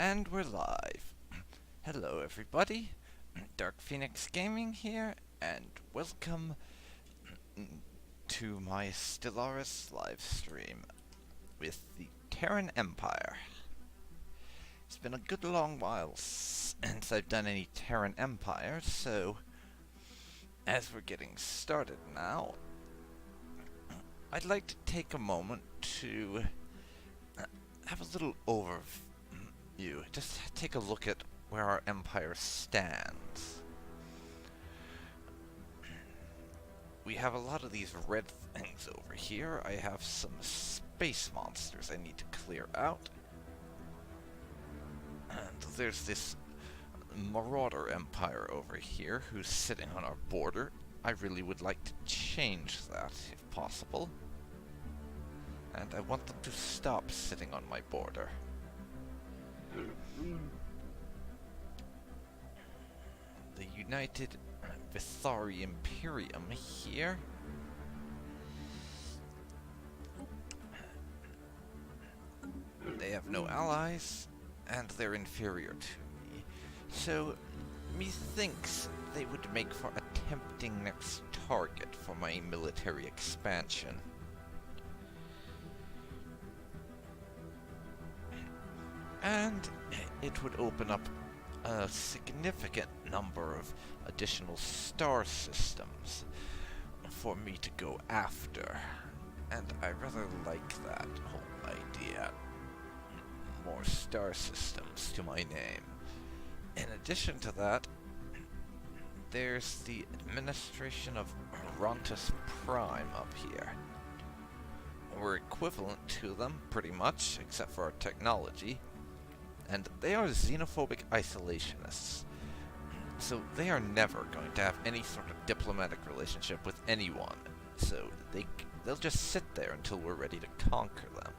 And we're live. Hello everybody, Dark Phoenix Gaming here, and welcome to my Stellaris live stream with the Terran Empire. It's been a good long while since I've done any Terran Empire, so as we're getting started now, I'd like to take a moment to have a little overview. Just take a look at where our empire stands. We have a lot of these red things over here. I have some space monsters I need to clear out. And there's this marauder empire over here who's sitting on our border. I really would like to change that if possible. And I want them to stop sitting on my border. The United Rutharian Imperium here. They have no allies, and they're inferior to me. So, methinks they would make for a tempting next target for my military expansion. And it would open up a significant number of additional star systems for me to go after. And I rather like that whole idea. More star systems to my name. In addition to that, there's the administration of Rontus Prime up here. We're equivalent to them, pretty much, except for our technology. And they are xenophobic isolationists. So they are never going to have any sort of diplomatic relationship with anyone. So they'll just sit there until we're ready to conquer them.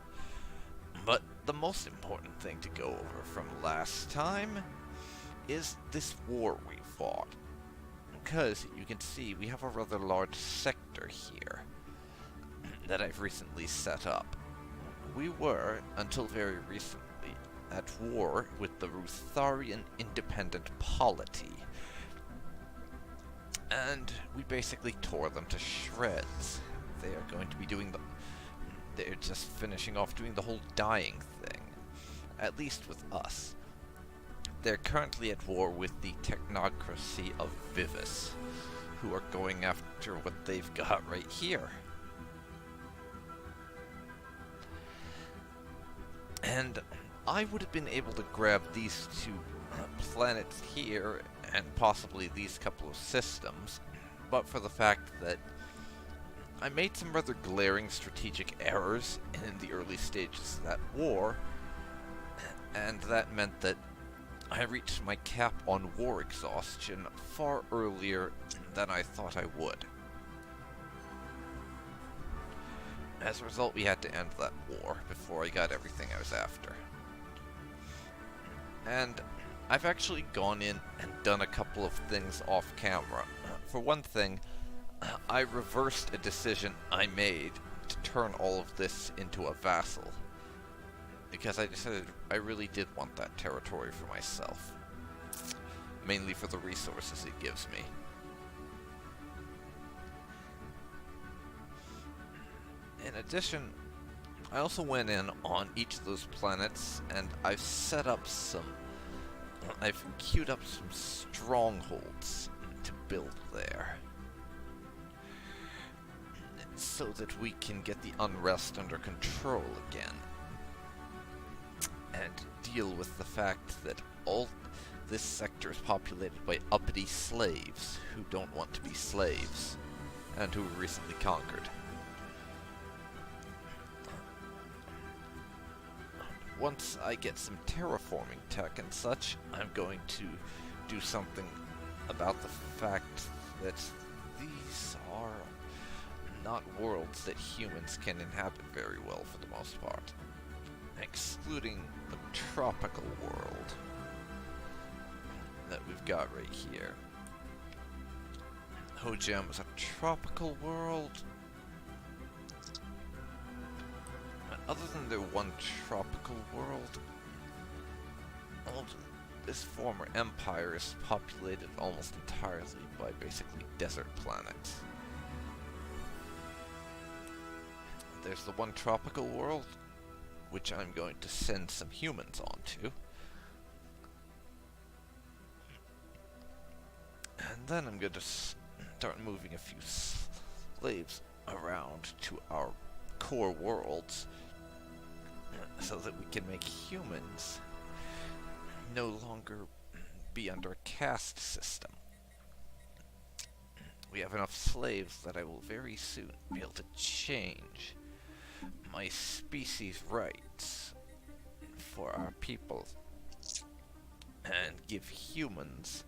But the most important thing to go over from last time is this war we fought. Because you can see we have a rather large sector here that I've recently set up. We were, until very recently, at war with the Rutharian independent polity. And we basically tore them to shreds. They are going to be doing they're just finishing off doing the whole dying thing. At least with us. They're currently at war with the technocracy of Vivis, who are going after what they've got right here. And I would have been able to grab these two planets here, and possibly these couple of systems, but for the fact that I made some rather glaring strategic errors in the early stages of that war, and that meant that I reached my cap on war exhaustion far earlier than I thought I would. As a result, we had to end that war before I got everything I was after. And I've actually gone in and done a couple of things off camera. For one thing, I reversed a decision I made to turn all of this into a vassal. Because I decided I really did want that territory for myself. Mainly for the resources it gives me. In addition, I also went in on each of those planets, and I've set up I've queued up some strongholds to build there. So that we can get the unrest under control again. And deal with the fact that all this sector is populated by uppity slaves who don't want to be slaves, and who were recently conquered. Once I get some terraforming tech and such, I'm going to do something about the fact that these are not worlds that humans can inhabit very well for the most part. Excluding the tropical world that we've got right here. Hojam is a tropical world. Other than their one tropical world, Well, this former empire is populated almost entirely by basically desert planets. There's the one tropical world, which I'm going to send some humans onto. And then I'm going to start moving a few slaves around to our core worlds so that we can make humans no longer be under a caste system. We have enough slaves that I will very soon be able to change my species rights for our people and give humans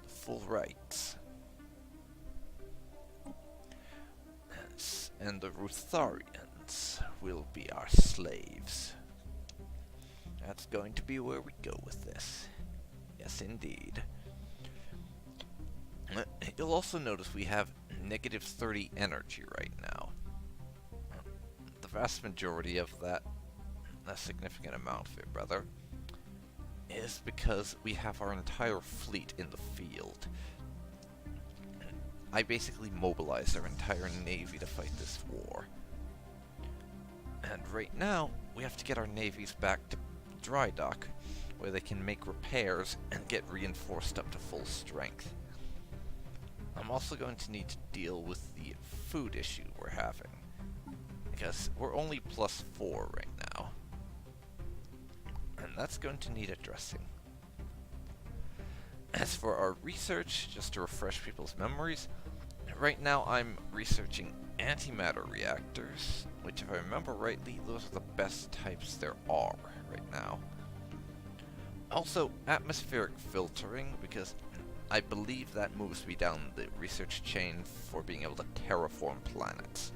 full rights. And the Rutharians will be our slaves. That's going to be where we go with this. Yes, indeed. You'll also notice we have negative 30 energy right now. The vast majority of that, a significant amount of it, rather, is because we have our entire fleet in the field. I basically mobilized our entire navy to fight this war. And right now, we have to get our navies back to dry dock, where they can make repairs and get reinforced up to full strength. I'm also going to need to deal with the food issue we're having, because we're only +4 right now. And that's going to need addressing. As for our research, just to refresh people's memories, right now I'm researching antimatter reactors, which if I remember rightly, those are the best types there are right now. Also, atmospheric filtering, because I believe that moves me down the research chain for being able to terraform planets.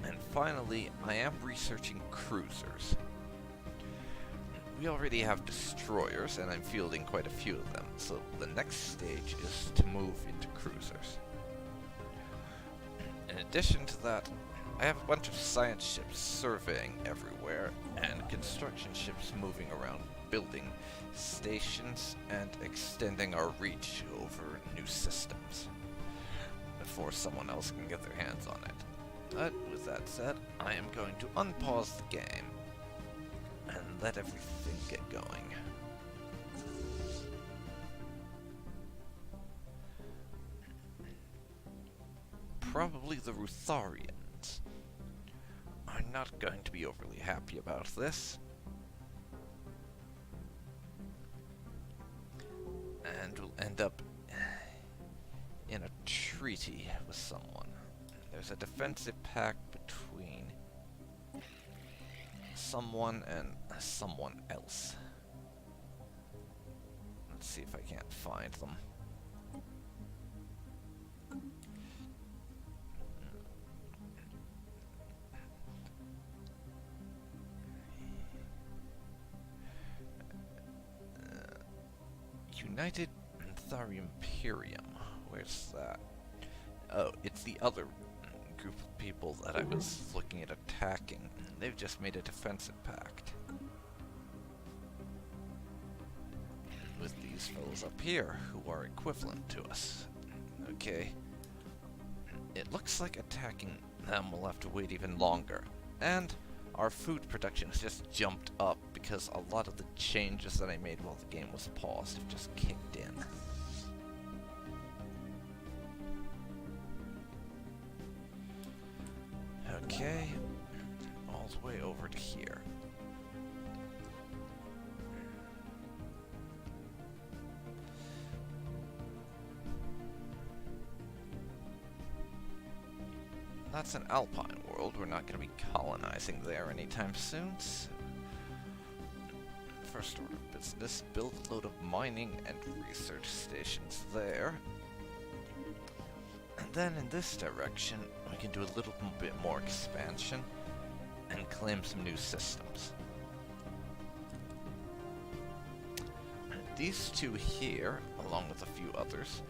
And finally, I am researching cruisers. We already have destroyers, and I'm fielding quite a few of them, so the next stage is to move into cruisers. In addition to that, I have a bunch of science ships surveying everywhere, and construction ships moving around building stations and extending our reach over new systems before someone else can get their hands on it. But with that said, I am going to unpause the game and let everything get going. Probably the Rutharians are not going to be overly happy about this. And we'll end up in a treaty with someone. There's a defensive pact between someone and someone else. Let's see if I can't find them. United Imperium. Where's that? Oh, it's the other group of people that I was looking at attacking. They've just made a defensive pact with these fellows up here, who are equivalent to us. Okay. It looks like attacking them will have to wait even longer. And our food production has just jumped up because a lot of the changes that I made while the game was paused have just kicked in. Okay, all the way over to here. That's an alpine world. We're not going to be colonizing there anytime soon. So first order of business, build a load of mining and research stations there. And then in this direction, we can do a little bit more expansion and claim some new systems. These two here, along with a few others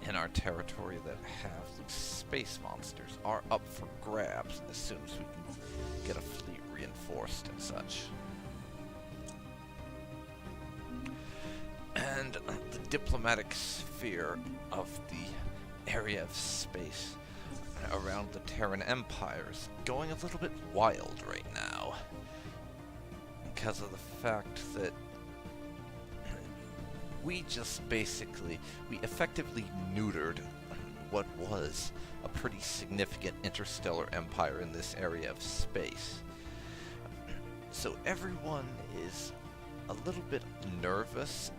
in our territory that have these space monsters, are up for grabs as soon as we can get a fleet reinforced and such. diplomatic sphere of the area of space around the Terran Empire is going a little bit wild right now. Because of the fact that we effectively neutered what was a pretty significant interstellar empire in this area of space. So everyone is a little bit nervous,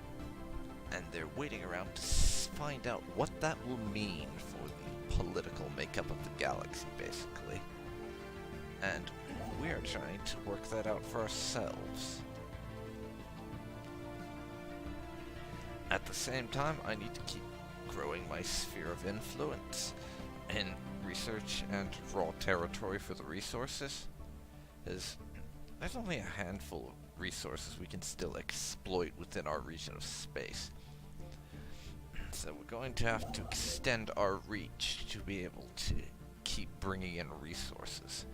and they're waiting around to find out what that will mean for the political makeup of the galaxy, basically. And we're trying to work that out for ourselves. At the same time, I need to keep growing my sphere of influence in research and raw territory for the resources. There's only a handful of resources we can still exploit within our region of space. So we're going to have to extend our reach to be able to keep bringing in resources.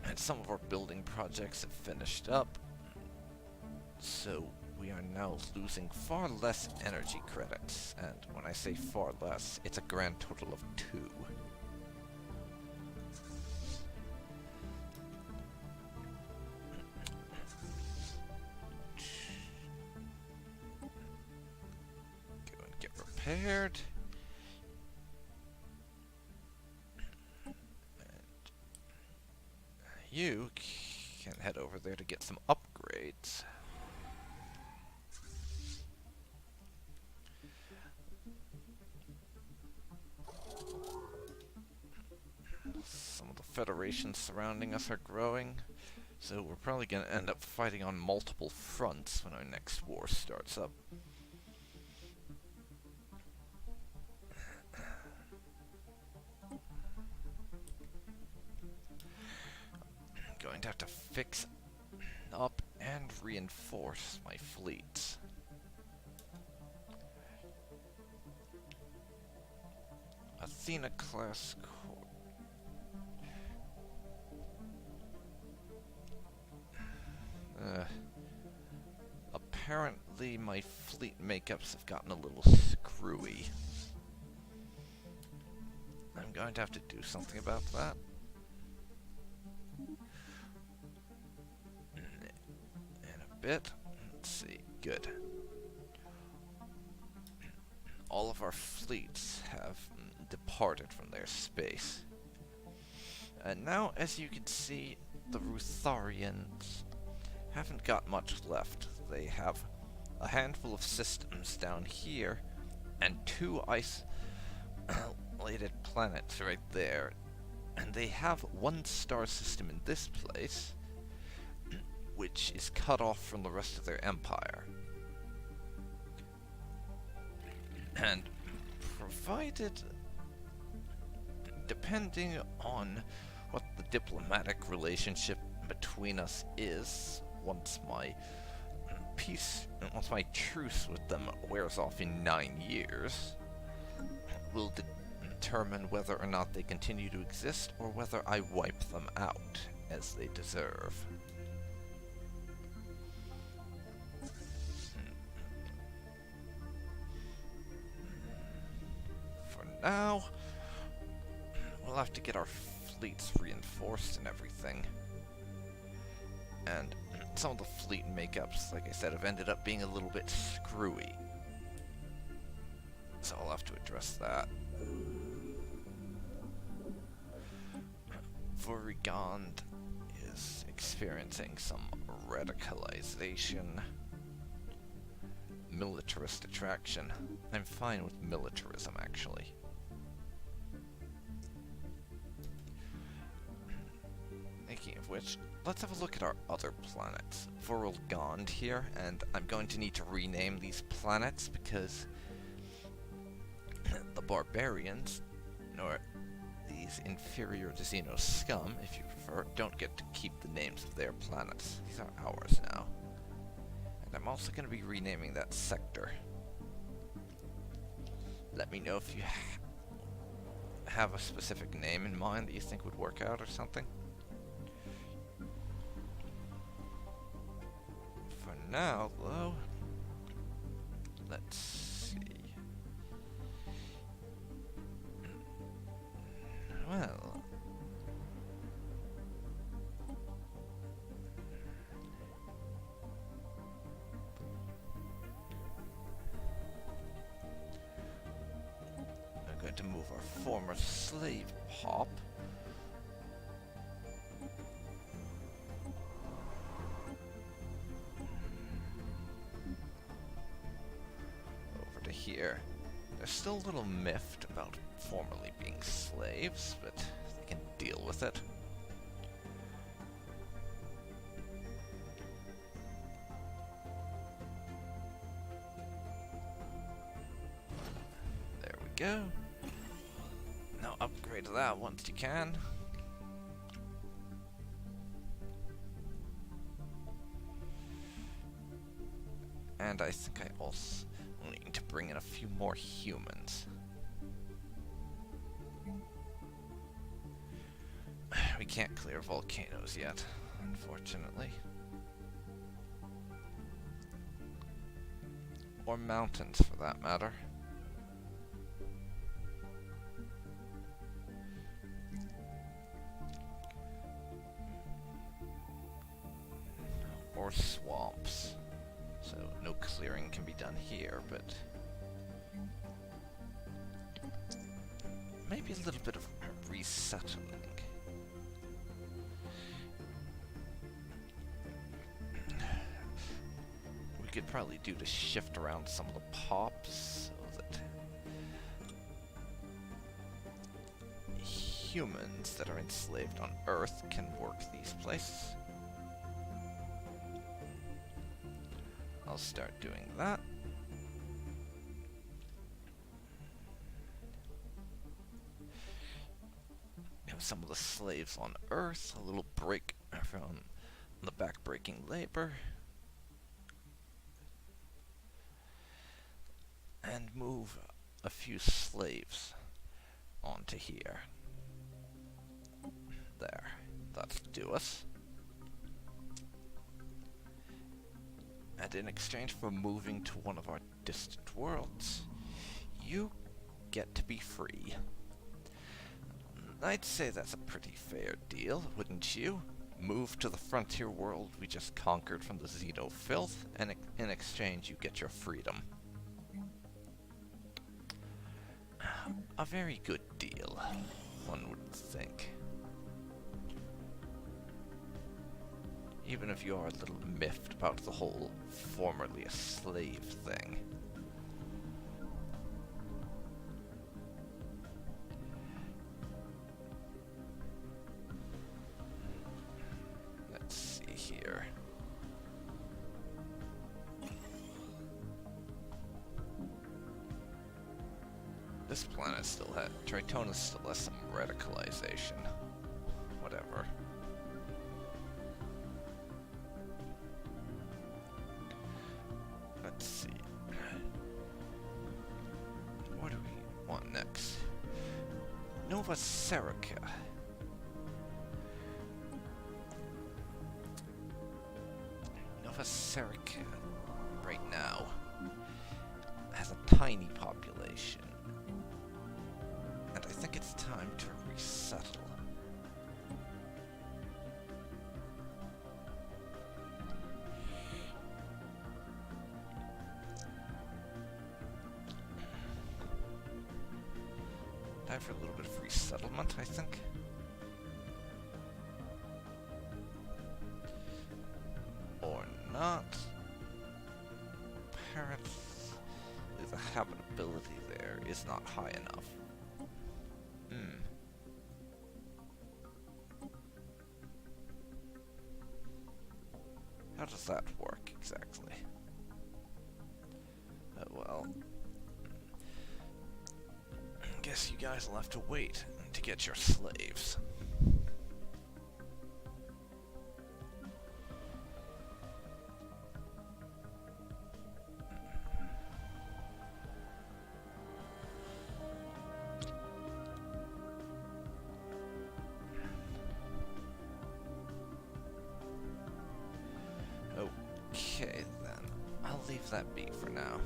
And some of our building projects have finished up, so we are now losing far less energy credits. And when I say far less, it's a grand total of 2. Go and get repaired. And you can head over there to get some upgrades. Some of the federations surrounding us are growing, so we're probably going to end up fighting on multiple fronts when our next war starts up. I'm going to have to fix up and reinforce my fleets. Athena class core. Apparently my fleet makeups have gotten a little screwy. I'm going to have to do something about that. In a bit. Let's see. Good. All of our fleets have departed from their space. And now, as you can see, the Rutharians haven't got much left. They have a handful of systems down here and 2 isolated planets right there. And they have 1 star system in this place, which is cut off from the rest of their empire. And provided, depending on what the diplomatic relationship between us is, once my truce with them wears off in 9 years, will determine whether or not they continue to exist or whether I wipe them out as they deserve. For now, we'll have to get our fleets reinforced and everything. And some of the fleet makeups, like I said, have ended up being a little bit screwy. So I'll have to address that. Vorigond is experiencing some radicalization. Militarist attraction. I'm fine with militarism, actually. Speaking of which, let's have a look at our other planets. Vorigond here, and I'm going to need to rename these planets because the barbarians, nor these inferior to Xeno scum, if you prefer, don't get to keep the names of their planets. These are ours now. And I'm also going to be renaming that sector. Let me know if you have a specific name in mind that you think would work out or something. For now, though, Let's see. Well, we're going to move our former slave pop over to here. They're still a little miffed about formerly being slaves, but they can deal with it. There we go. Now upgrade that once you can. And I think I also need to bring in a few more humans. We can't clear volcanoes yet, unfortunately. Or mountains, for that matter. Or swamps. So no clearing can be done here, but maybe a little bit of resettling. We could probably do to shift around some of the pops so that humans that are enslaved on Earth can work these places. I'll start doing that. We have some of the slaves on Earth, a little break from the back-breaking labor. And move a few slaves onto here. There. That'll do us. And in exchange for moving to one of our distant worlds, you get to be free. I'd say that's a pretty fair deal, wouldn't you? Move to the frontier world we just conquered from the Xeno filth, and in exchange you get your freedom. A very good deal, one would think. Even if you are a little miffed about the whole formerly a slave thing. Let's see here. This planet still had... Tritonus still has some radicalization. Whatever. Let's see. What do we want next? Nova Serica. Nova Serica, right now, has a tiny population. And I think it's time to resettle. Time for a little bit of resettlement, I think. Or not. Apparently, the habitability there is not high enough. How does that work exactly? Well, I guess you guys will have to wait to get your slaves. Okay, then. I'll leave that be for now.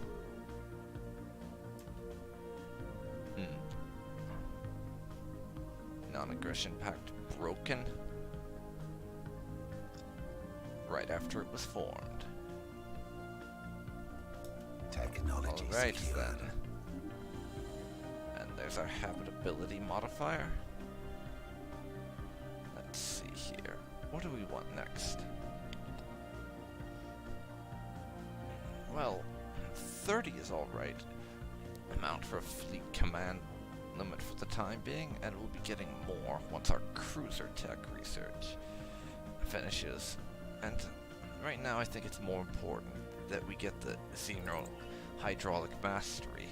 non-aggression pact broken right after it was formed. Technology Alright secured. then. And there's our habitability modifier. Let's see here. What do we want next? Well, 30 is alright. Amount for a fleet command limit for the time being, and we'll be getting more once our cruiser tech research finishes. And right now I think it's more important that we get the Xeno hydraulic mastery.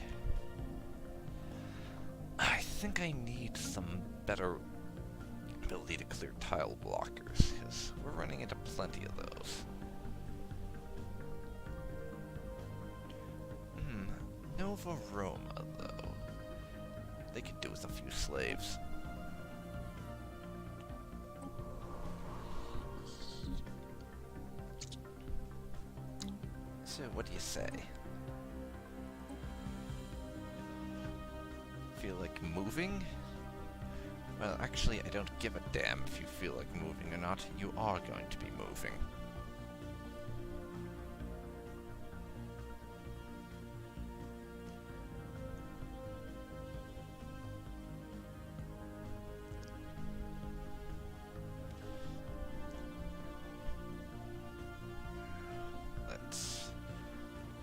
I think I need some better ability to clear tile blockers, because we're running into plenty of those. Nova Roma, though. They could do with a few slaves. So, what do you say? Feel like moving? Well, actually, I don't give a damn if you feel like moving or not. You are going to be moving. Let's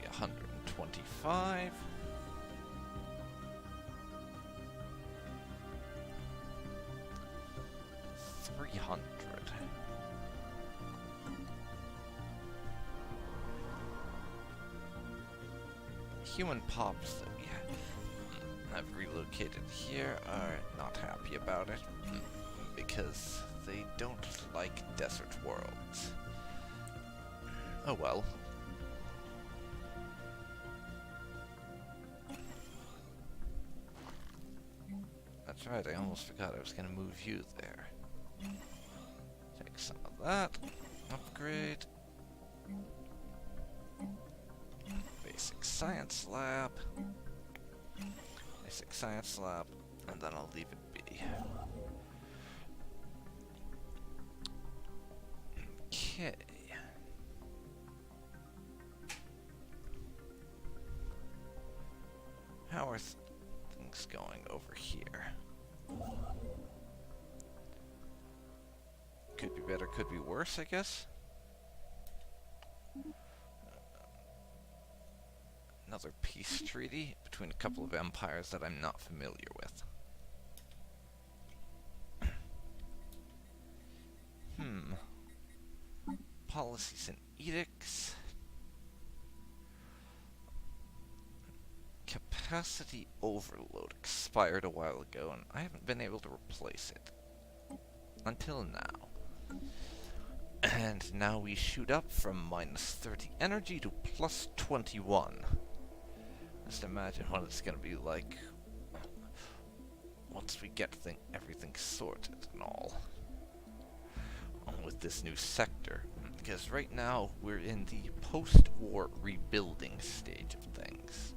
be 125. 300. Human pops that we have relocated here are not happy about it because they don't like desert worlds. Oh well. That's right, I almost forgot I was gonna move you there. Take some of that. Upgrade. Basic science lab. Basic science lab. And then I'll leave it be. Okay. How are things going over here? Could be better, could be worse, I guess. Another peace treaty between a couple of empires that I'm not familiar with. Policies and edicts. Capacity overload expired a while ago, and I haven't been able to replace it. Until now. And now we shoot up from minus 30 energy to plus 21. Just imagine what it's gonna be like once we get everything sorted and all. With this new sector. Because right now we're in the post-war rebuilding stage of things.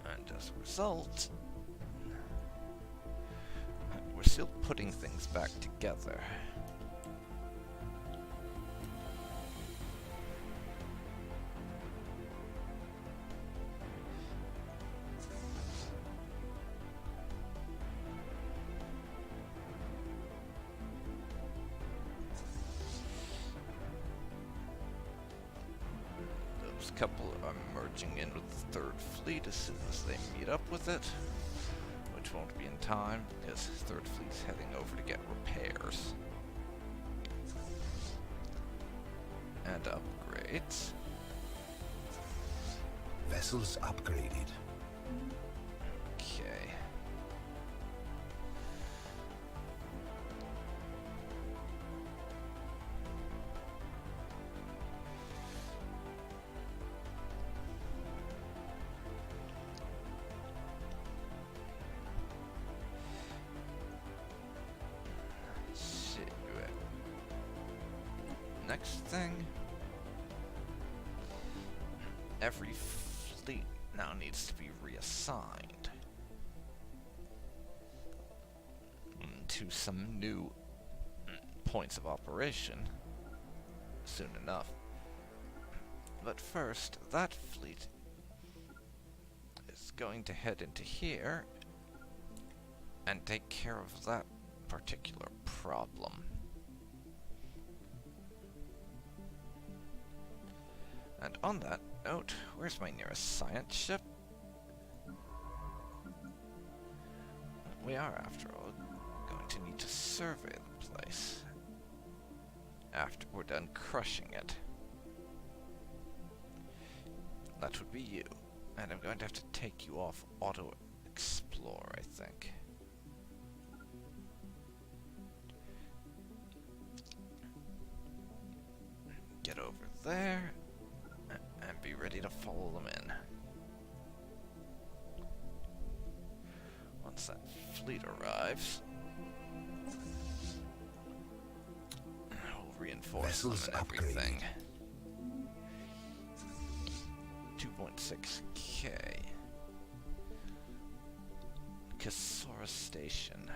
And as a result, we're still putting things back together. Those couple are merging in with the third fleet as soon as they meet up with it, which won't be in time because third fleet's heading over to get repairs and upgrades. Vessels upgraded. Okay. Next thing, every fleet now needs to be reassigned to some new points of operation soon enough. But first, that fleet is going to head into here and take care of that particular problem. And on that note, where's my nearest science ship? We are, after all, going to need to survey the place after we're done crushing it. That would be you. And I'm going to have to take you off auto-explore, I think. Get over there, and be ready to follow them in. Once that fleet arrives, we'll reinforce Vessels them and everything. 2.6k. Kasora Station.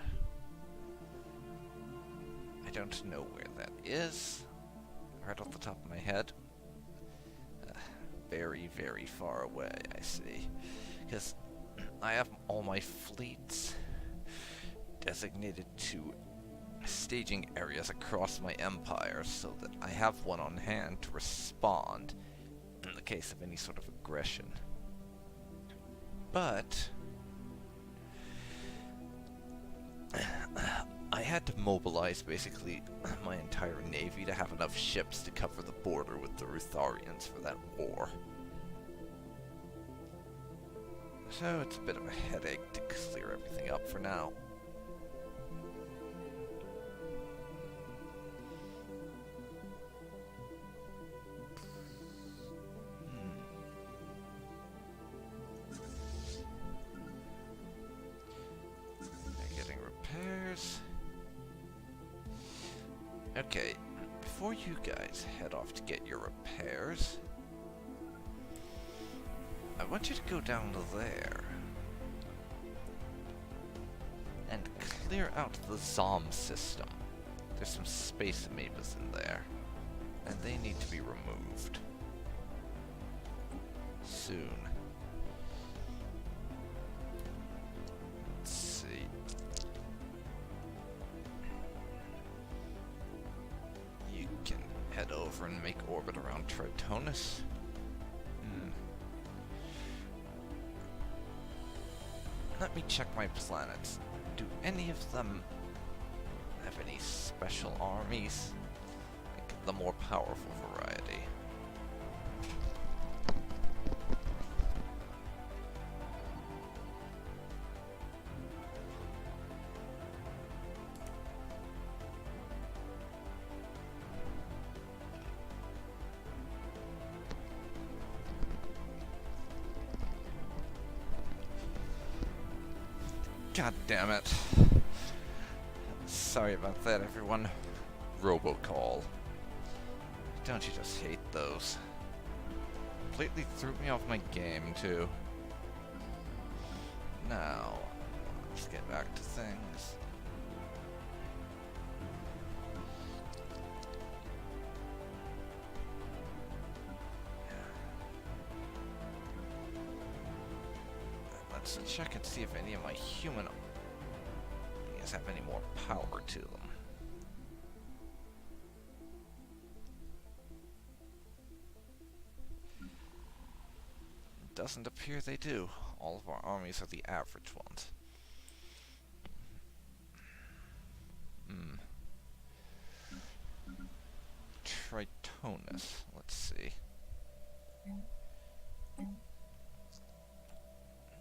I don't know where that is, right off the top of my head. Very, very far away, I see. Because I have all my fleets designated to staging areas across my empire so that I have one on hand to respond in the case of any sort of aggression. But I had to mobilize basically my entire navy to have enough ships to cover the border with the Rutharians for that war. So it's a bit of a headache to clear everything up for now. They're getting repairs. Okay, before you guys head off to get your repairs, I want you to go down to there and clear out the Zom system. There's some space amoebas in there, and they need to be removed soon. Let's see. You can head over and make orbit around Tritonus. Let me check my planets. Do any of them have any special armies? Like the more powerful variety. God damn it. Sorry about that, everyone. Robocall. Don't you just hate those? Completely threw me off my game, too. Now, let's get back to things. Let's check and see if any of my human armies have any more power to them. Doesn't appear they do. All of our armies are the average ones. Tritonus, let's see.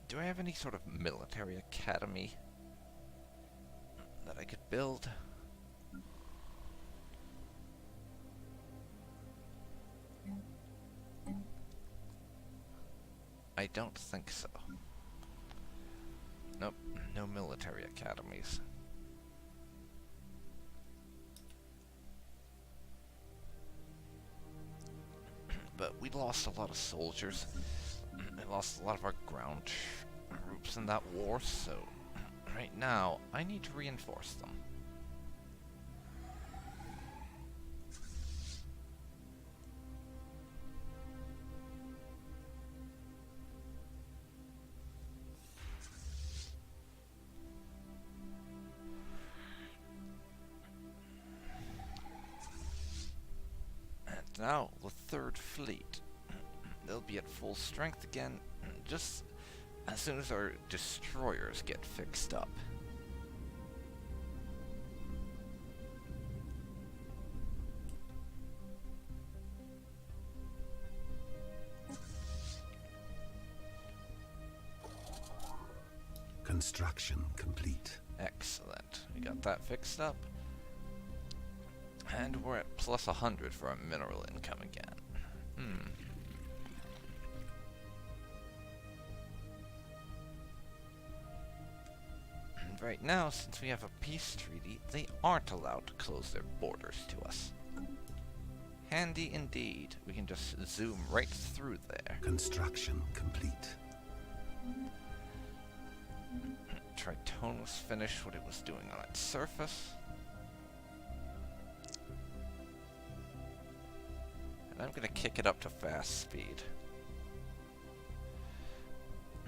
Do I have any sort of military academy that I could build? I don't think so. Nope, no military academies. But we lost a lot of soldiers. I lost a lot of our ground troops in that war, so right now I need to reinforce them. Now, the third fleet. They'll be at full strength again, just as soon as our destroyers get fixed up. Construction complete. Excellent. We got that fixed up. And we're at plus 100 for our mineral income again. And right now, since we have a peace treaty, they aren't allowed to close their borders to us. Handy indeed. We can just zoom right through there. Construction complete. Tritonus finished what it was doing on its surface. And I'm gonna kick it up to fast speed.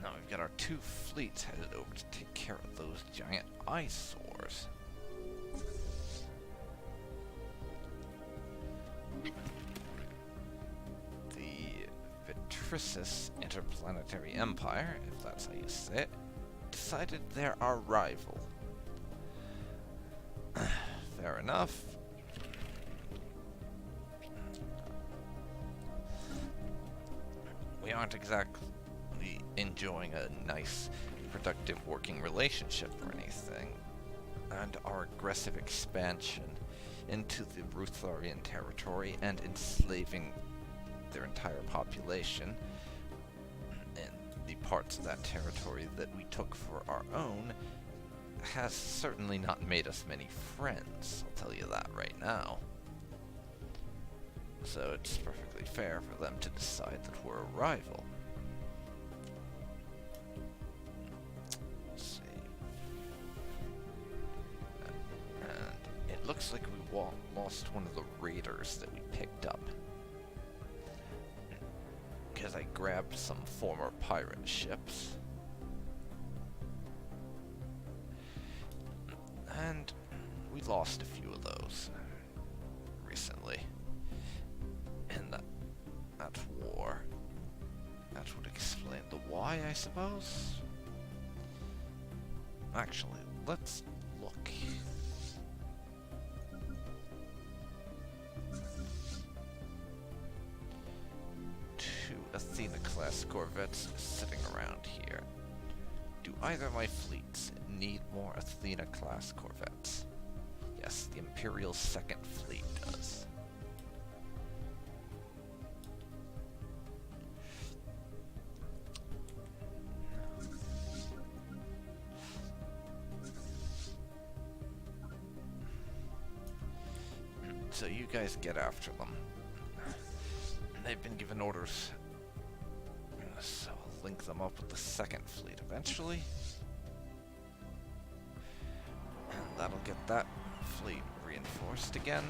Now we've got our two fleets headed over to take care of those giant eyesores. The Vitricis Interplanetary Empire, if that's how you say it, decided they're our rival. Fair enough. We aren't exactly enjoying a nice, productive working relationship or anything, and our aggressive expansion into the Rutharian territory and enslaving their entire population in the parts of that territory that we took for our own has certainly not made us many friends, I'll tell you that right now. So it's perfectly fair for them to decide that we're a rival. Let's see. And it looks like we lost one of the raiders that we picked up. Because I grabbed some former pirate ships. And we lost a few of those recently. In that war. That would explain the why, I suppose. Actually, let's look. Two Athena-class corvettes sitting around here. Do either of my fleets need more Athena-class corvettes? Yes, the Imperial Second Fleet does. So you guys get after them. They've been given orders, so I'll link them up with the second fleet eventually. And that'll get that fleet reinforced again.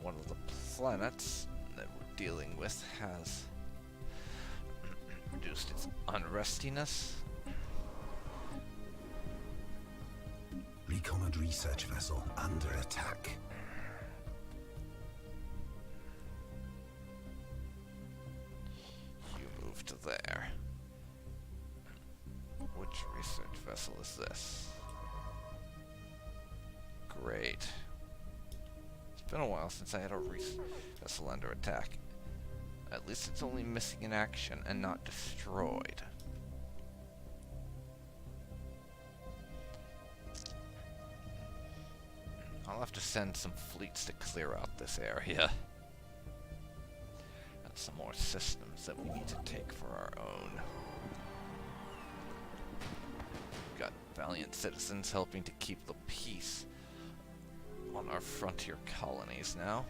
One of the planets that we're dealing with has reduced its unrestiness. Recon and research vessel under attack. You move to there. Which research vessel is this? Great. It's been a while since I had a vessel under attack. At least it's only missing in action and not destroyed. I'll have to send some fleets to clear out this area. And some more systems that we need to take for our own. We've got valiant citizens helping to keep the peace on our frontier colonies now.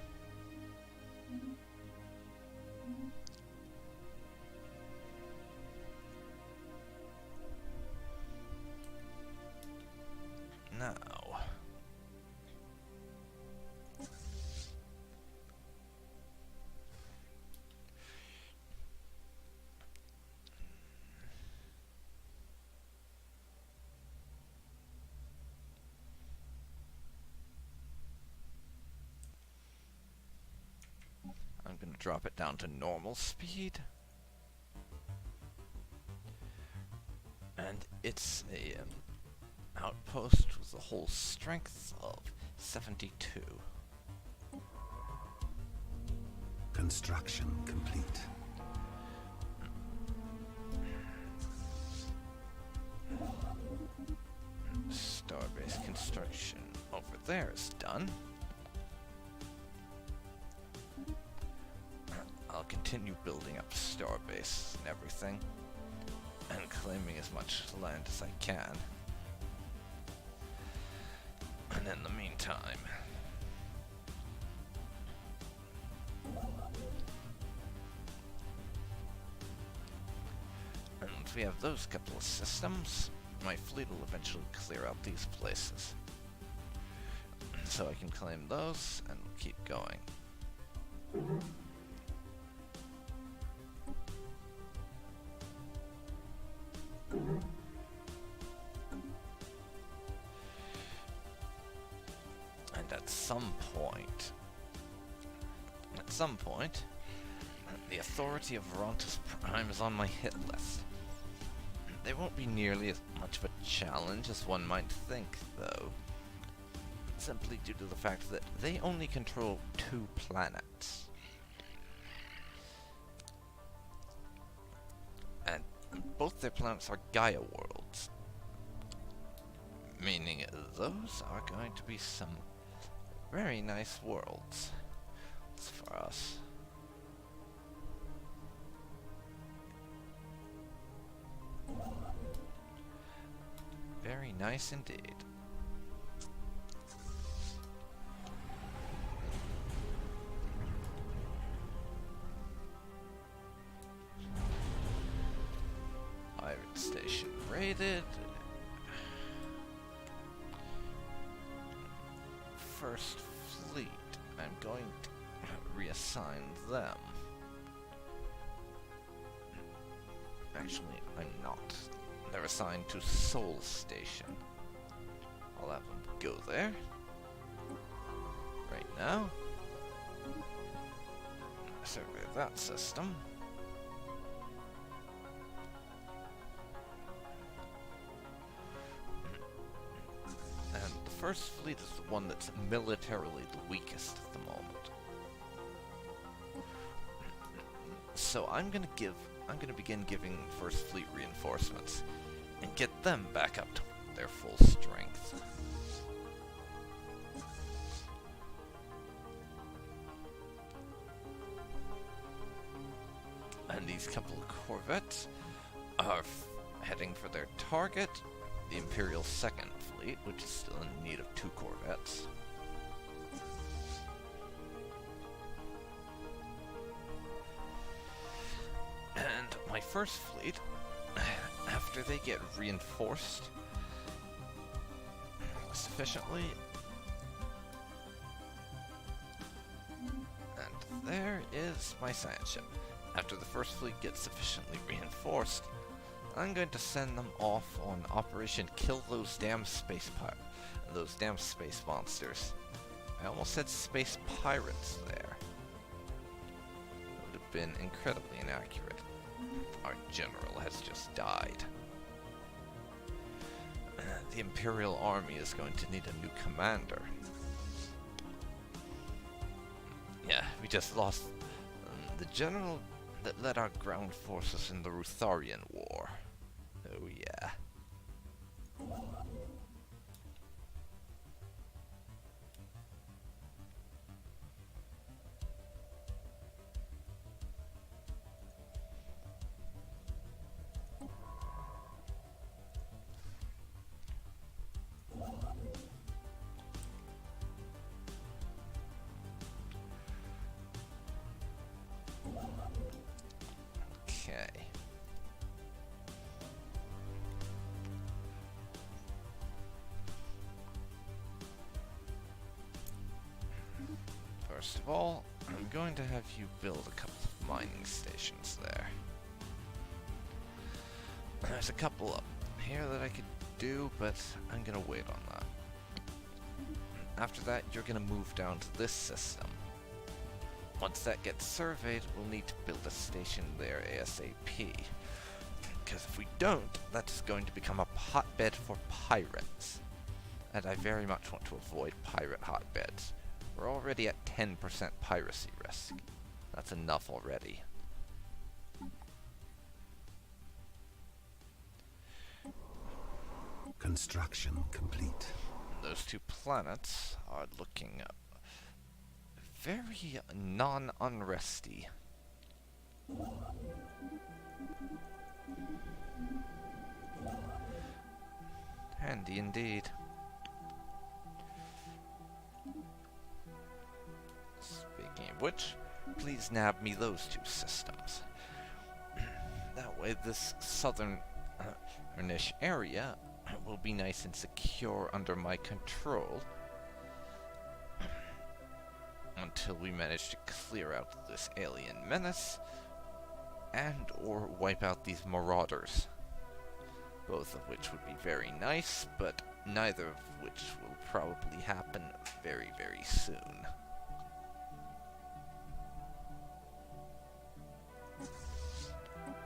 Now, I'm going to drop it down to normal speed. And it's a outpost with a whole strength of 72. Construction complete. Starbase construction over there is done. I'll continue building up Starbase and everything, and claiming as much land as I can. And in the meantime, and once we have those couple of systems, my fleet will eventually clear out these places. So I can claim those and keep going. And at some point, the authority of Veronta's Prime is on my hit list. They won't be nearly as much of a challenge as one might think, though, simply due to the fact that they only control 2 planets. And both their planets are Gaia worlds, meaning those are going to be some very nice worlds for us. Very nice indeed. Pirate station raided. First fleet. I'm going to reassign them. Actually, I'm not. They're assigned to Sol Station. I'll have them go there. Right now. Survey that system. And the first fleet is the one that's militarily the weakest at the moment. So I'm gonna begin giving First Fleet reinforcements and get them back up to their full strength. And these couple of corvettes are heading for their target, the Imperial Second Fleet, which is still in need of 2 corvettes. And my First Fleet, after they get reinforced sufficiently, and there is my science ship. After the First Fleet gets sufficiently reinforced, I'm going to send them off on Operation Kill Those Damn Space those damn space monsters. I almost said space pirates there. It would have been incredibly inaccurate. Our general has just died. The Imperial Army is going to need a new commander. Yeah, we just lost the general that led our ground forces in the Rutharian War. Oh yeah. First of all, I'm going to have you build a couple of mining stations there. There's a couple up here that I could do, but I'm gonna wait on that. After that, you're gonna move down to this system. Once that gets surveyed, we'll need to build a station there ASAP. Because if we don't, that's going to become a hotbed for pirates. And I very much want to avoid pirate hotbeds. We're already at 10% piracy risk. That's enough already. Construction complete. Those two planets are looking very non-unresty. Handy indeed. Speaking of which, please nab me those two systems. That way this southern-ish area will be nice and secure under my control until we manage to clear out this alien menace and or wipe out these marauders. Both of which would be very nice, but neither of which will probably happen very, very soon.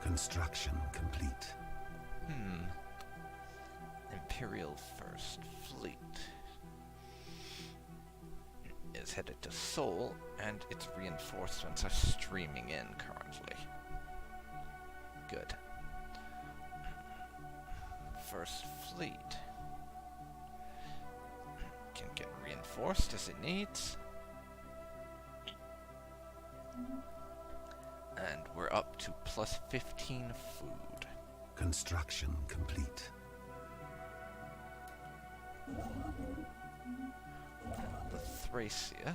Construction complete. Imperial First Fleet is headed to Seoul, and its reinforcements are streaming in currently. Good. First Fleet can get reinforced as it needs. And we're up to plus 15 food. Construction complete. The Thracia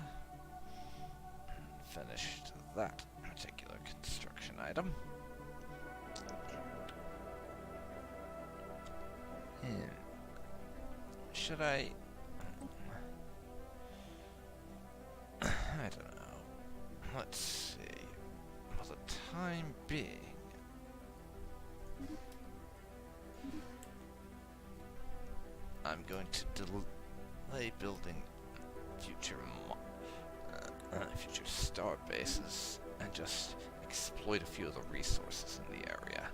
finished that particular construction item. Should I don't know. Let's see. For the time being, I'm going to delay building future star bases and just exploit a few of the resources in the area.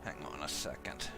Hang on a second.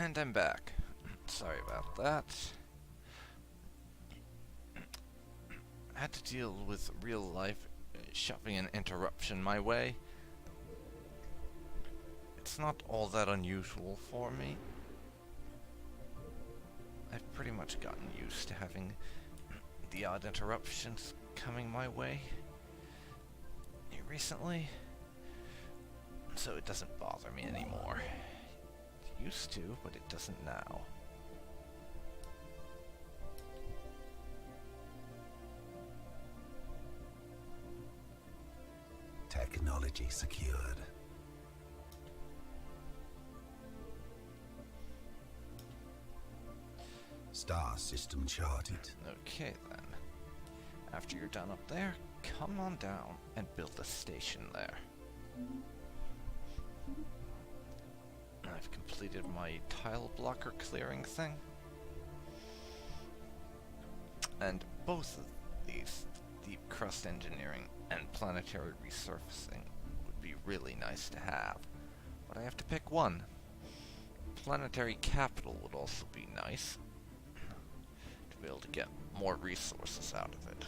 And I'm back. Sorry about that. I had to deal with real life shoving an interruption my way. It's not all that unusual for me. I've pretty much gotten used to having the odd interruptions coming my way recently, so it doesn't bother me anymore. It used to, but it doesn't now. Technology secured. Star system charted. Okay then. After you're done up there, come on down and build a station there. I've completed my tile blocker clearing thing. And both of these, deep crust engineering and planetary resurfacing, would be really nice to have. But I have to pick one. Planetary capital would also be nice, to be able to get more resources out of it.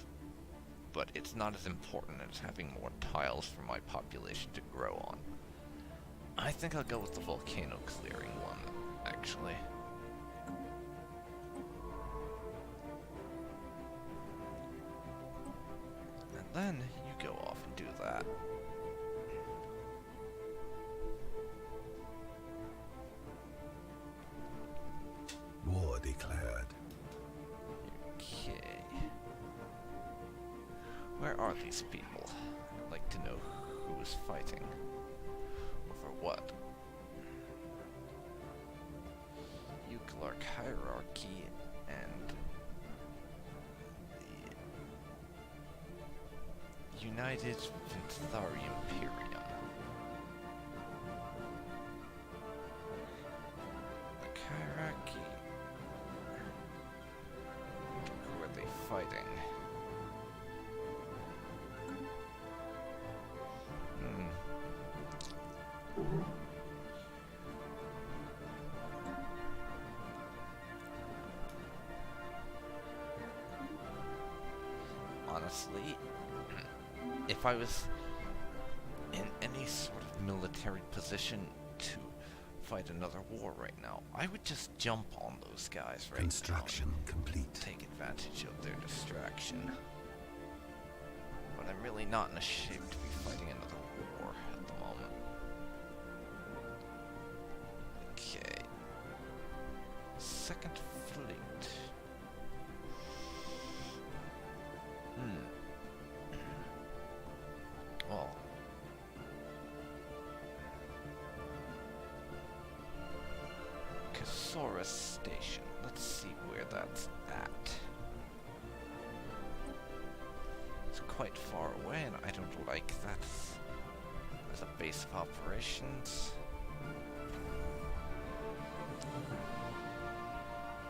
But it's not as important as having more tiles for my population to grow on. I think I'll go with the volcano clearing one, actually. And then you go off and do that. War declared. Okay. Where are these people? I'd like to know who is fighting. Over what? Euclark hierarchy and the United Vinthari Imperium. Like hierarchy. Who are they fighting? Honestly, if I was in any sort of military position to fight another war right now, I would just jump on those guys right Construction now. complete. Take advantage of their distraction. But I'm really not in a shape to be fighting another war at the moment. Okay. Second Fleet. Well. Casaurus Station. Let's see where that's at. It's quite far away, and I don't like that as a base of operations.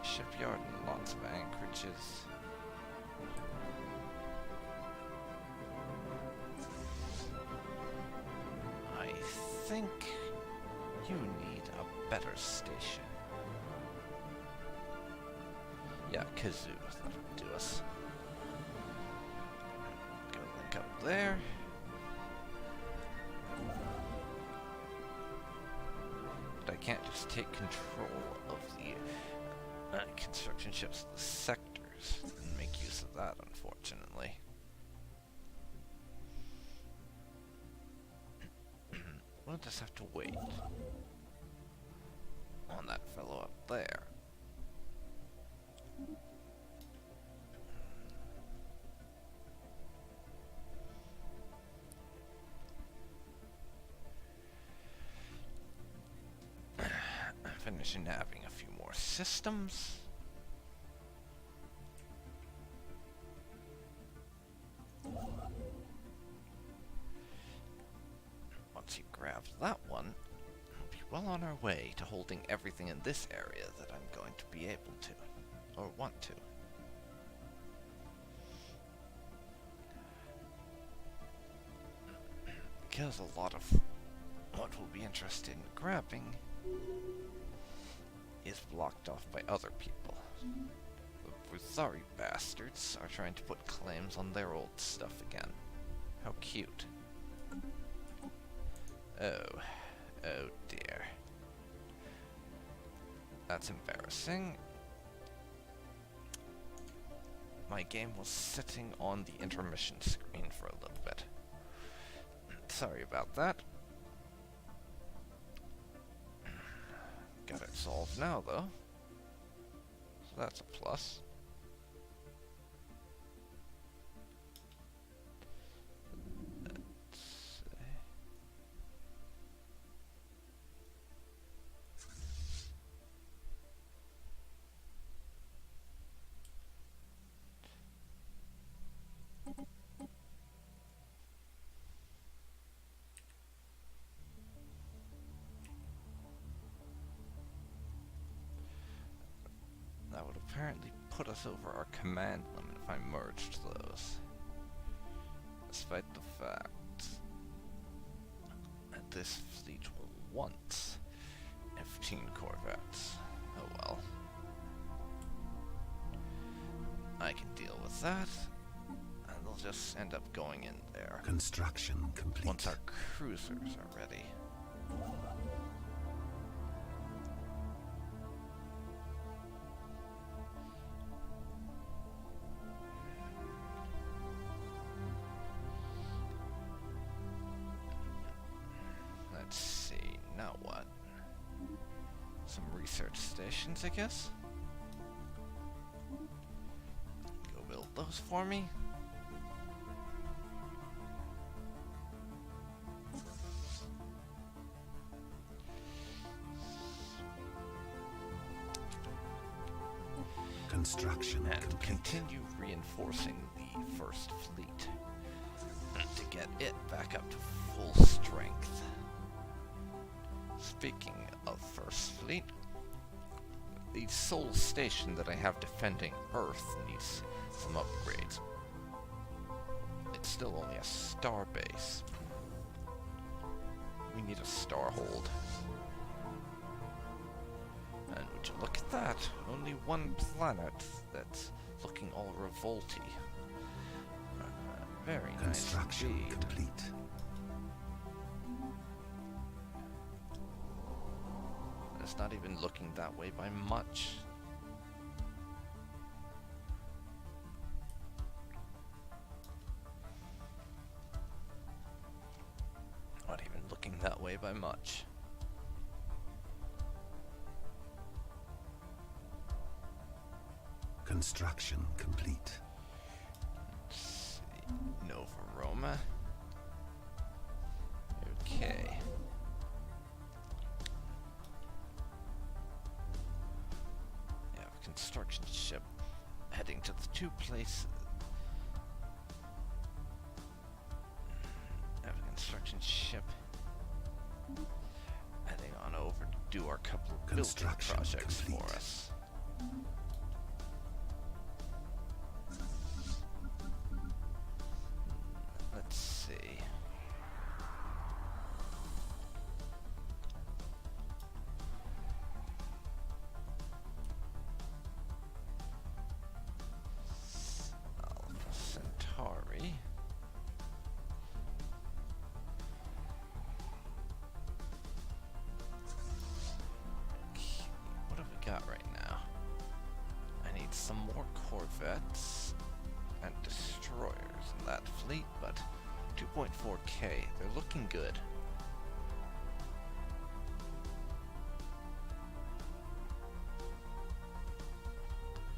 Shipyard and lots of anchorages. I think you need a better station. Yeah, Kazoo, that'll do us. Go link up there. But I can't just take control of the construction ships of the sectors and make use of that, unfortunately. We'll just have to wait on that fellow up there. Finishing nabbing a few more systems. Once you grab that one, we'll be well on our way to holding everything in this area that I'm going to be able to, or want to. Because a lot of what we'll be interested in grabbing is blocked off by other people. The Ruthari bastards are trying to put claims on their old stuff again. How cute. Oh. Oh dear. That's embarrassing. My game was sitting on the intermission screen for a little bit. Sorry about that. Got it solved now, though. So that's a plus. Let's see. That would apparently put us over our command limit if I merged those. Despite the fact that this fleet wants 15 corvettes. Oh well. I can deal with that. And they'll just end up going in there. Construction complete. Once our cruisers are ready. Let's see, now what? Some research stations, I guess? Go build those for me. Construction And complete. continue reinforcing the first fleet to get it back up to full strength. Speaking of First Fleet, the sole station that I have defending Earth needs some upgrades. It's still only a star base. We need a star hold. And would you look at that? Only one planet that's looking all revolty. Very nice Construction indeed. complete. It's not even looking that way by much. Not even looking that way by much. Construction complete. Let's see. Nova Roma. Okay. Yeah, construction ship heading to the two places. Have a construction ship heading on over to do our couple of building Construction projects complete. for us. Let's see. Alpha Centauri. Okay, what have we got right now? I need some more corvettes and destroyers in that fleet, but 2.4k, they're looking good.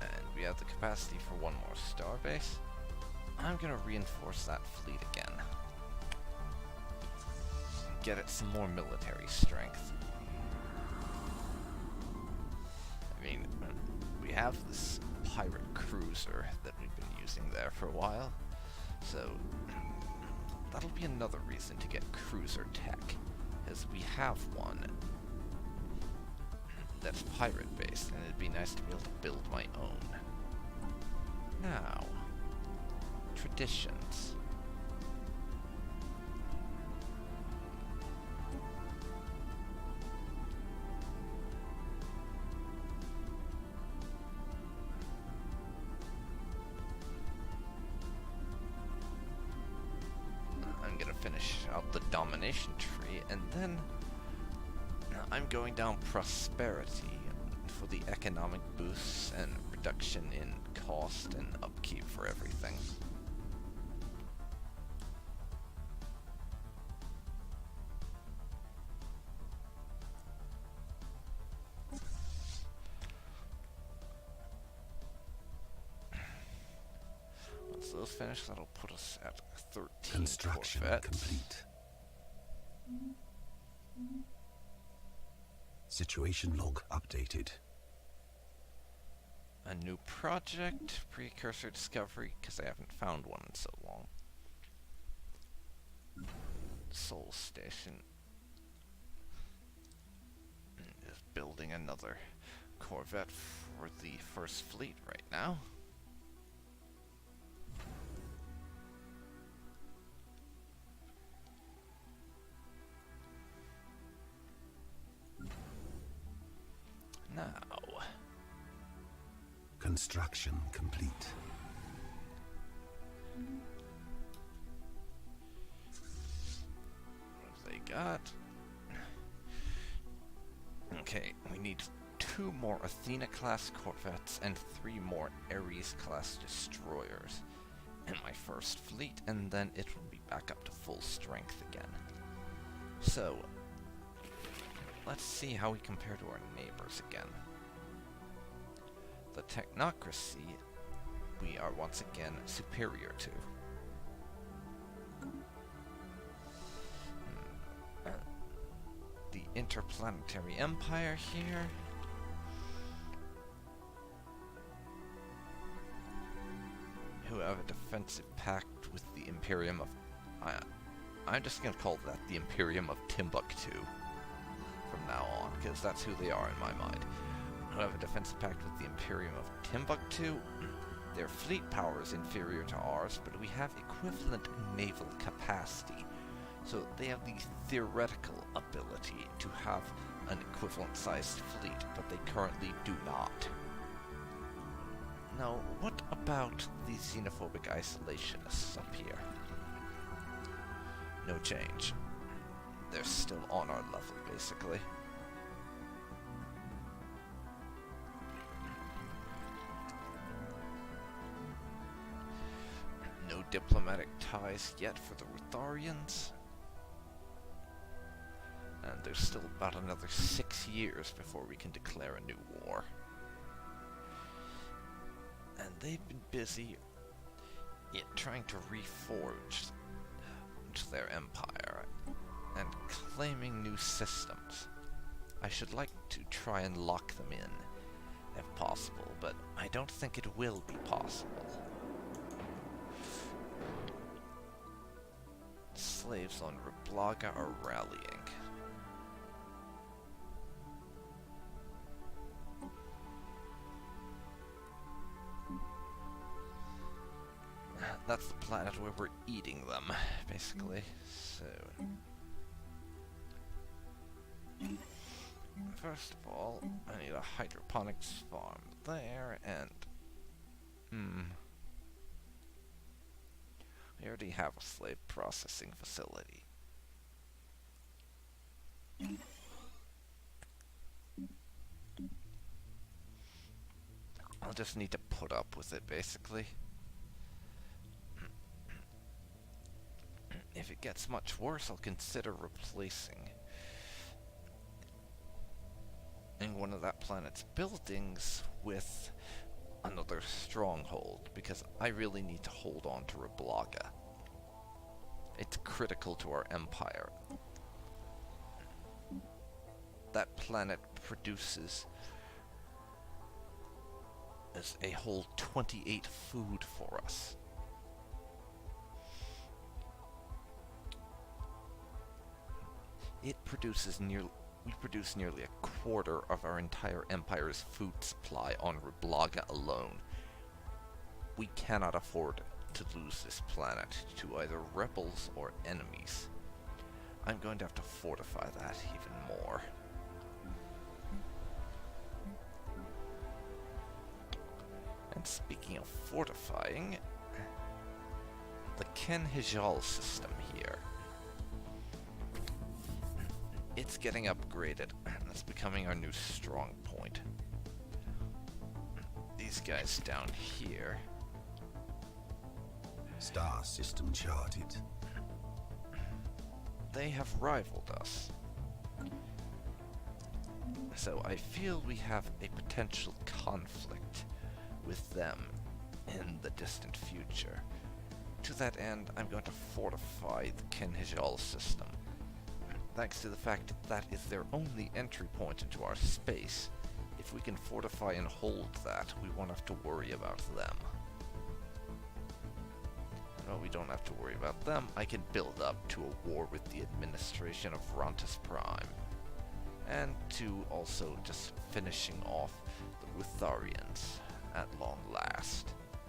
And we have the capacity for one more starbase. I'm gonna reinforce that fleet again. Get it some more military strength. I mean, we have this pirate cruiser that we've been using there for a while, so that'll be another reason to get cruiser tech, because we have one that's pirate based, and it'd be nice to be able to build my own. Now, traditions. finish out the domination tree, and then I'm going down prosperity for the economic boosts and reduction in cost and upkeep for everything. Once those finish, that'll put us at 13 Construction Corvettes. complete. Situation log updated. A new project, precursor discovery, because I haven't found one in so long. Sol Station is building another Corvette for the First Fleet right now. Now, Construction complete. what have they got? Okay, we need 2 more Athena-class Corvettes and 3 more Ares-class destroyers in my First Fleet, and then it will be back up to full strength again. So, let's see how we compare to our neighbors again. The technocracy, we are once again superior to. The interplanetary empire here. Who have a defensive pact with the Imperium of... I'm just gonna call that the Imperium of Timbuktu from now on, because that's who they are in my mind. Who have a defensive pact with the Imperium of Timbuktu. Their fleet power is inferior to ours, but we have equivalent naval capacity. So they have the theoretical ability to have an equivalent-sized fleet, but they currently do not. Now, what about the xenophobic isolationists up here? No change. They're still on our level, basically. No diplomatic ties yet for the Rutharians. And there's still about another 6 years before we can declare a new war. And they've been busy trying to reforge their empire and claiming new systems. I should like to try and lock them in, if possible, but I don't think it will be possible. Slaves on Reblaga are rallying. That's the planet where we're eating them, basically. So, first of all, I need a hydroponics farm there, and we already have a slave processing facility. I'll just need to put up with it, basically. If it gets much worse, I'll consider replacing one of that planet's buildings with another stronghold, because I really need to hold on to Reblaga. It's critical to our empire. That planet produces as a whole 28 food for us. We produce nearly a quarter of our entire empire's food supply on Reblaga alone. We cannot afford to lose this planet to either rebels or enemies. I'm going to have to fortify that even more. And speaking of fortifying, the Ken Hijal system here it's getting upgraded. That's becoming our new strong point. These guys down here. Star system charted. They have rivaled us. So I feel we have a potential conflict with them in the distant future. To that end, I'm going to fortify the Kenhijal system. Thanks to the fact that is their only entry point into our space, if we can fortify and hold that, we won't have to worry about them. No, we don't have to worry about them. I can build up to a war with the administration of Rontus Prime. And to also just finishing off the Rutharians at long last.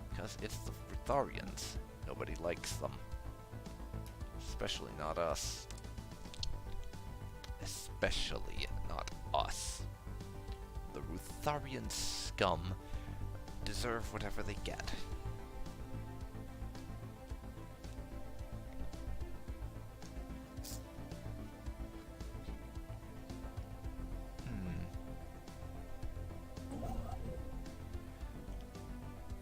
Because it's the Rutharians. Nobody likes them. Especially not us. Especially not us. The Rutharian scum deserve whatever they get.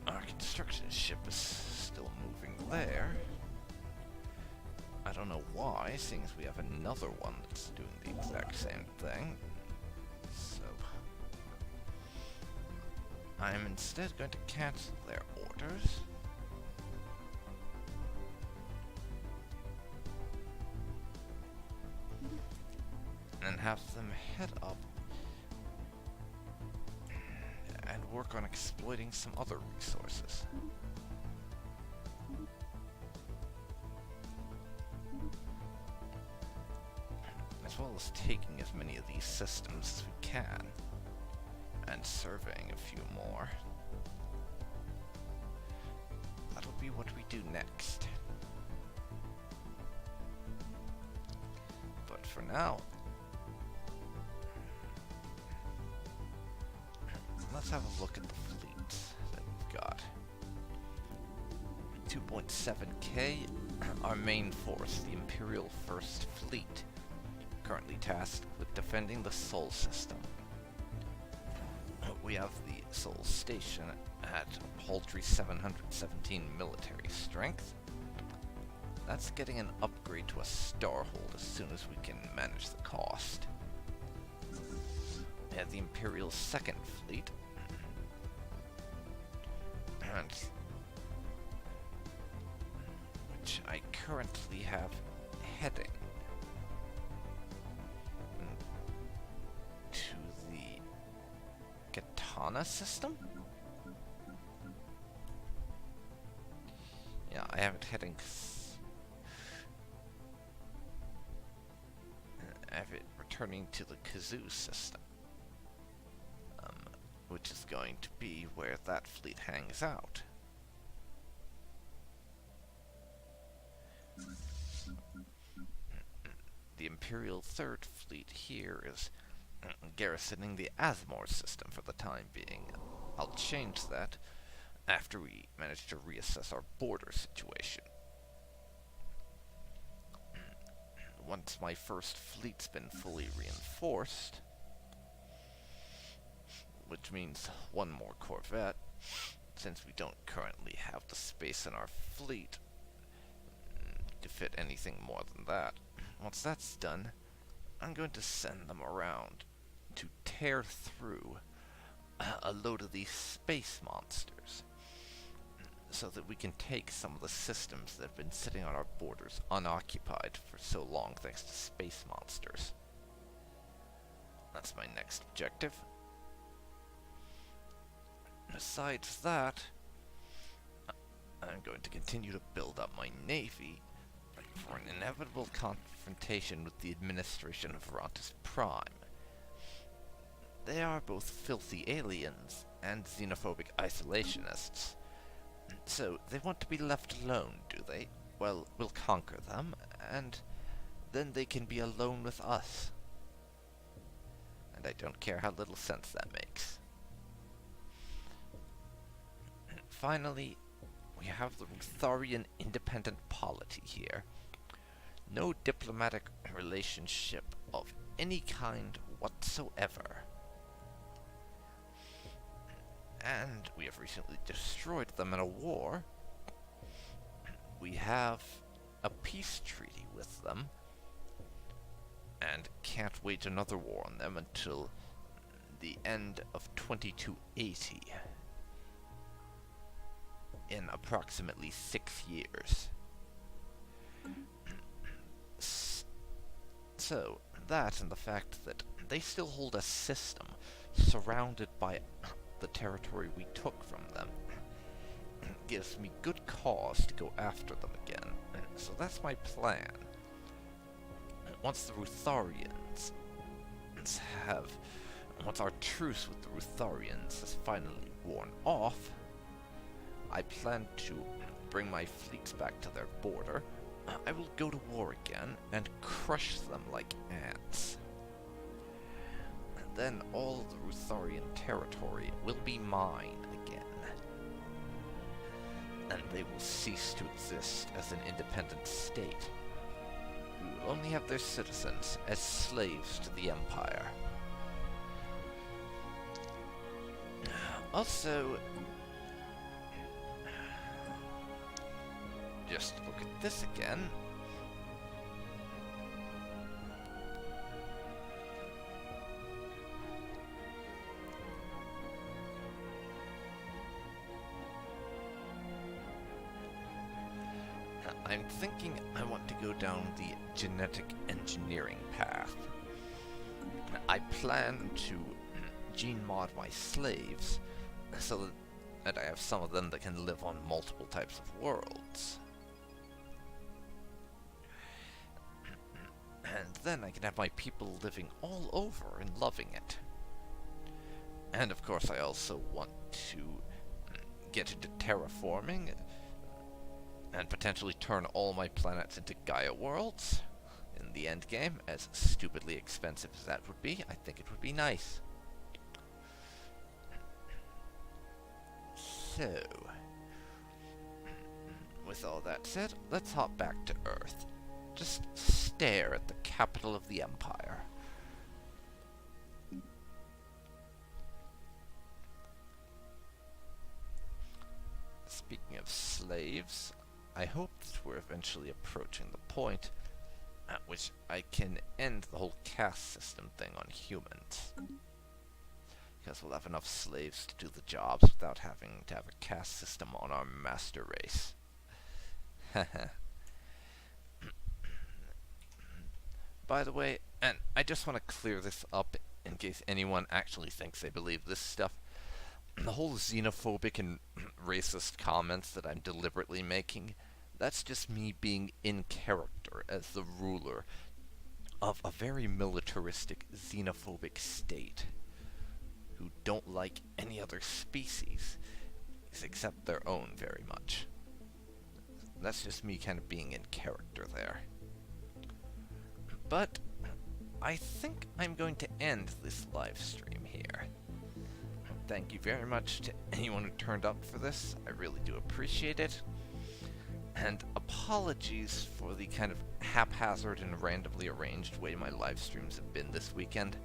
Our construction ship is still moving there. I don't know why, seeing as we have another one that's doing the exact same thing. So I'm instead going to cancel their orders. And have them head up and work on exploiting some other resources. As well as taking as many of these systems as we can, and surveying a few more. That'll be what we do next. But for now, let's have a look at the fleets that we've got. 2.7k, our main force, the Imperial First Fleet, currently tasked with defending the Sol system. We have the Sol station at a paltry 717 military strength. That's getting an upgrade to a Starhold as soon as we can manage the cost. We have the Imperial Second Fleet, and which I currently have heading to the Katana system? Yeah, I have it heading I have it returning to the Kazoo system, which is going to be where that fleet hangs out. The Imperial Third Fleet here is garrisoning the Asmore system for the time being. I'll change that after we manage to reassess our border situation. Once my first fleet's been fully reinforced, which means one more corvette, since we don't currently have the space in our fleet to fit anything more than that. Once that's done, I'm going to send them around to tear through a load of these space monsters, so that we can take some of the systems that have been sitting on our borders unoccupied for so long thanks to space monsters. That's my next objective. Besides that, I'm going to continue to build up my navy for an inevitable confrontation with the administration of Rontus Prime. They are both filthy aliens and xenophobic isolationists, so they want to be left alone, do they? Well, we'll conquer them, and then they can be alone with us. And I don't care how little sense that makes. Finally, we have the Rutharian independent polity here. No diplomatic relationship of any kind whatsoever. And we have recently destroyed them in a war. We have a peace treaty with them, and can't wage another war on them until the end of 2280, in approximately 6 years. So, that and the fact that they still hold a system surrounded by the territory we took from them gives me good cause to go after them again. So that's my plan. Once the Rutharians once our truce with the Rutharians has finally worn off, I plan to bring my fleets back to their border. I will go to war again and crush them like ants. And then all the Rutharian territory will be mine again. And they will cease to exist as an independent state. We will only have their citizens as slaves to the Empire. Also, just look at this again. I'm thinking I want to go down the genetic engineering path. I plan to gene mod my slaves so that I have some of them that can live on multiple types of worlds. And then I can have my people living all over and loving it. And of course I also want to get into terraforming and potentially turn all my planets into Gaia worlds in the end game. As stupidly expensive as that would be, I think it would be nice. So, with all that said, let's hop back to Earth. Just stare at the capital of the Empire. Speaking of slaves, I hope that we're eventually approaching the point at which I can end the whole caste system thing on humans. Because we'll have enough slaves to do the jobs without having to have a caste system on our master race. By the way, and I just want to clear this up in case anyone actually thinks they believe this stuff. The whole xenophobic and racist comments that I'm deliberately making, that's just me being in character as the ruler of a very militaristic, xenophobic state who don't like any other species except their own very much. That's just me kind of being in character there. But I think I'm going to end this live stream here. Thank you very much to anyone who turned up for this. I really do appreciate it. And apologies for the kind of haphazard and randomly arranged way my live streams have been this weekend.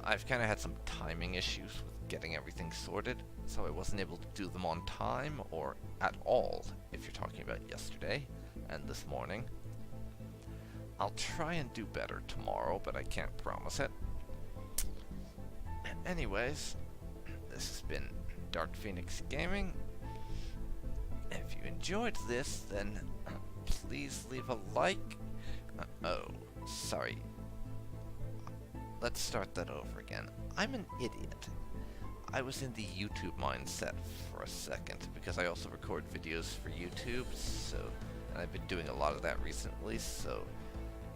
I've kind of had some timing issues with getting everything sorted, so I wasn't able to do them on time, or at all, if you're talking about yesterday and this morning. I'll try and do better tomorrow, but I can't promise it. Anyways, this has been Dark Phoenix Gaming. If you enjoyed this, then please leave a like. Oh, sorry. Let's start that over again. I'm an idiot. I was in the YouTube mindset for a second, because I also record videos for YouTube, and I've been doing a lot of that recently, so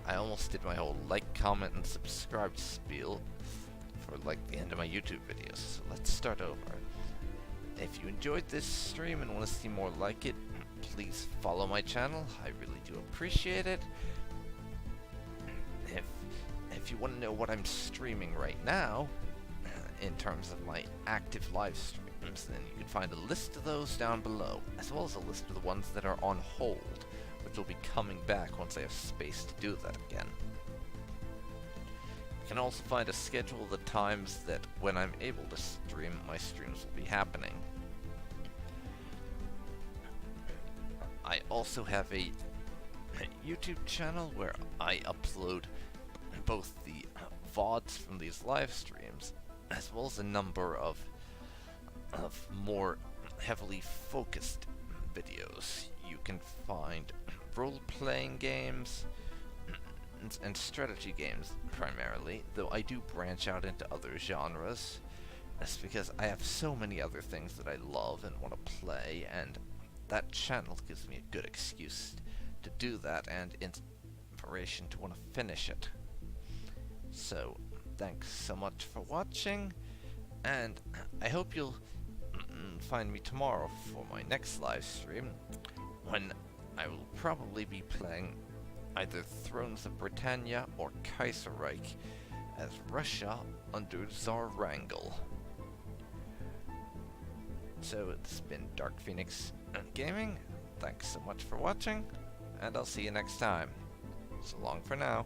I almost did my whole like, comment, and subscribe spiel for like the end of my YouTube videos. So let's start over. If you enjoyed this stream and want to see more like it, please follow my channel. I really do appreciate it. If you want to know what I'm streaming right now, in terms of my active live streams, then you can find a list of those down below, as well as a list of the ones that are on hold, which will be coming back once I have space to do that again. You can also find a schedule of the times that when I'm able to stream, my streams will be happening. I also have a YouTube channel where I upload both the VODs from these live streams, as well as a number of more heavily focused videos. You can find role-playing games and strategy games primarily, though I do branch out into other genres. That's because I have so many other things that I love and want to play, and that channel gives me a good excuse to do that and inspiration to want to finish it. So, thanks so much for watching, and I hope you'll find me tomorrow for my next live stream, when I will probably be playing either Thrones of Britannia or Kaiserreich as Russia under Tsar Wrangel. So it's been Dark Phoenix Gaming. Thanks so much for watching, and I'll see you next time. So long for now.